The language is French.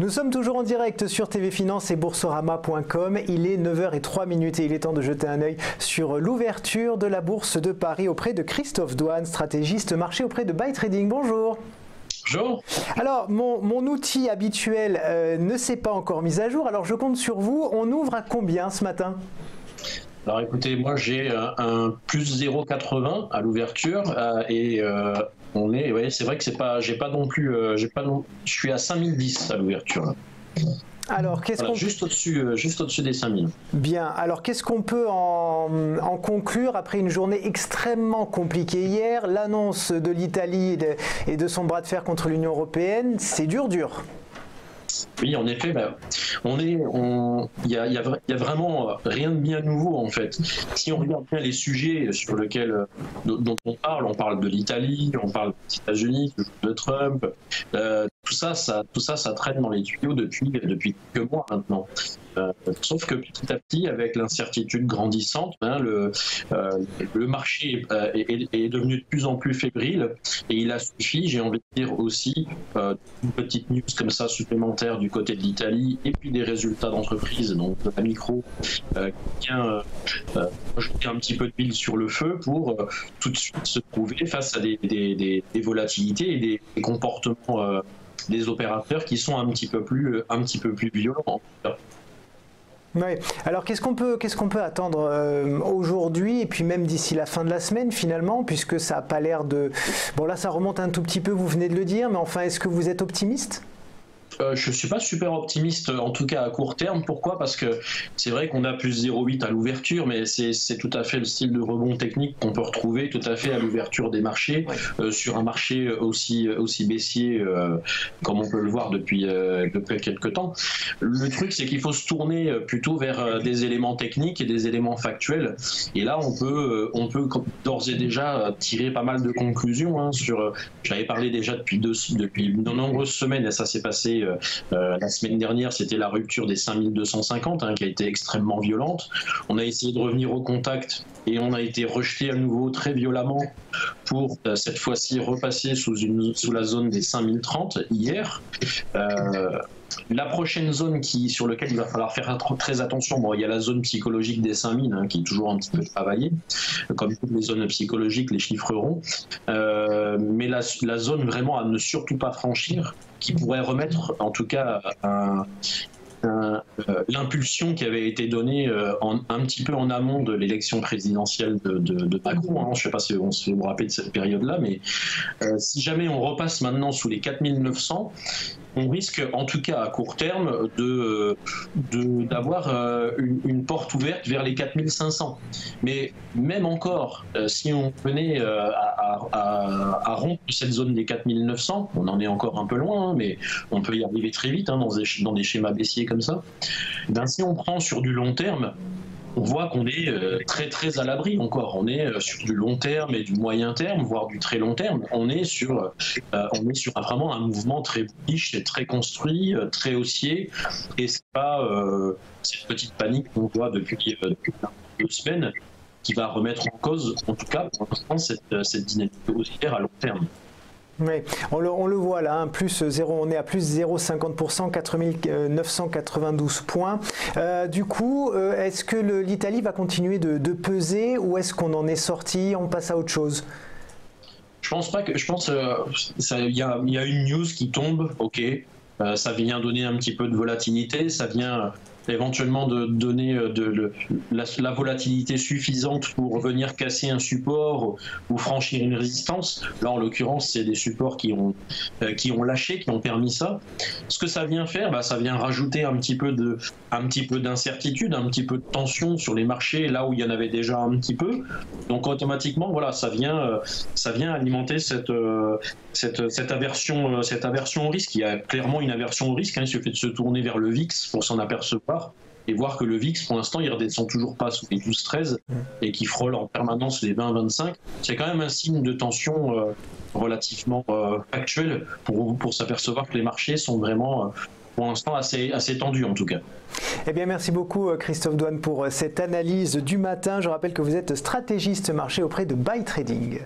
Nous sommes toujours en direct sur TV Finance et Boursorama.com. Il est 9h03 et il est temps de jeter un œil sur l'ouverture de la Bourse de Paris auprès de Christophe Douane, stratégiste marché auprès de Buy Trading. Bonjour. Bonjour. Alors, mon outil habituel ne s'est pas encore mis à jour, alors je compte sur vous. On ouvre à combien ce matin ? Alors écoutez, moi j'ai un plus 0,80 à l'ouverture on est, ouais, c'est vrai que c'est pas, j'ai pas non plus, je suis à 5010 à l'ouverture. Alors, qu'est-ce qu'on juste au-dessus des 5000. Bien. Alors, qu'est-ce qu'on peut en conclure après une journée extrêmement compliquée hier? L'annonce de l'Italie et de son bras de fer contre l'Union européenne, c'est dur. Oui, en effet, il y a vraiment rien de bien nouveau en fait. Si on regarde bien les sujets sur lesquels dont on parle de l'Italie, on parle des États-Unis, de Trump, tout ça traîne dans les tuyaux depuis quelques mois maintenant. Sauf que petit à petit, avec l'incertitude grandissante, le marché est devenu de plus en plus fébrile et il a suffi, j'ai envie de dire aussi, une petite news comme ça supplémentaire du côté de l'Italie et puis des résultats d'entreprise, donc de la micro, qui vient ajouter un petit peu de d'huile sur le feu pour tout de suite se trouver face à des volatilités et des comportements des opérateurs qui sont un petit peu plus violents. Oui. Alors qu'est-ce qu'on peut attendre aujourd'hui et puis même d'ici la fin de la semaine finalement, puisque ça n'a pas l'air de... Bon là ça remonte un tout petit peu, vous venez de le dire, mais enfin est-ce que vous êtes optimiste ? Je ne suis pas super optimiste, en tout cas à court terme. Pourquoi ? Parce que c'est vrai qu'on a plus 0,8 à l'ouverture, mais c'est tout à fait le style de rebond technique qu'on peut retrouver tout à fait à l'ouverture des marchés, sur un marché aussi baissier comme on peut le voir depuis quelques temps. Le truc, c'est qu'il faut se tourner plutôt vers des éléments techniques et des éléments factuels. Et là, on peut d'ores et déjà tirer pas mal de conclusions sur... J'avais parlé déjà depuis de nombreuses semaines, et ça s'est passé la semaine dernière, c'était la rupture des 5250 qui a été extrêmement violente. On a essayé de revenir au contact et on a été rejeté à nouveau très violemment pour cette fois-ci repasser sous la zone des 5030 hier. La prochaine zone sur laquelle il va falloir faire très attention, bon, il y a la zone psychologique des 5000 qui est toujours un petit peu travaillée, comme toutes les zones psychologiques, les chiffres ronds, mais la zone vraiment à ne surtout pas franchir, qui pourrait remettre en tout cas l'impulsion qui avait été donnée un petit peu en amont de l'élection présidentielle de Macron. Je ne sais pas si on se vous rappelle de cette période-là, mais si jamais on repasse maintenant sous les 4900, on risque, en tout cas à court terme, d'avoir une porte ouverte vers les 4500. Mais même encore, si on venait à rompre cette zone des 4900, on en est encore un peu loin, mais on peut y arriver très vite dans des schémas baissiers comme ça. Si on prend sur du long terme, on voit qu'on est très très à l'abri encore. On est sur du long terme et du moyen terme, voire du très long terme. On est sur vraiment un mouvement très bullish, très construit, très haussier. Et c'est pas cette petite panique qu'on voit depuis 2 semaines qui va remettre en cause, en tout cas pour l'instant, cette dynamique haussière à long terme. Oui, on le voit là, on est à plus 0,50%, 4992 points. Du coup, est-ce que l'Italie va continuer de peser ou est-ce qu'on en est sorti, on passe à autre chose ? Je pense il y a une news qui tombe, ok, ça vient donner un petit peu de volatilité, ça vient éventuellement de donner la volatilité suffisante pour venir casser un support ou franchir une résistance. Là, en l'occurrence, c'est des supports qui ont lâché, qui ont permis ça. Ce que ça vient faire, ça vient rajouter un petit peu d'incertitude, un petit peu de tension sur les marchés, là où il y en avait déjà un petit peu. Donc automatiquement, voilà, ça vient alimenter cette aversion au risque. Il y a clairement une aversion au risque. Il suffit de se tourner vers le VIX pour s'en apercevoir et voir que le VIX, pour l'instant, il ne redescend toujours pas sous les 12-13 et qui frôle en permanence les 20-25. C'est quand même un signe de tension relativement factuel pour s'apercevoir que les marchés sont vraiment, pour l'instant, assez tendus en tout cas. Eh bien, merci beaucoup Christophe Douane pour cette analyse du matin. Je rappelle que vous êtes stratégiste marché auprès de Buy Trading.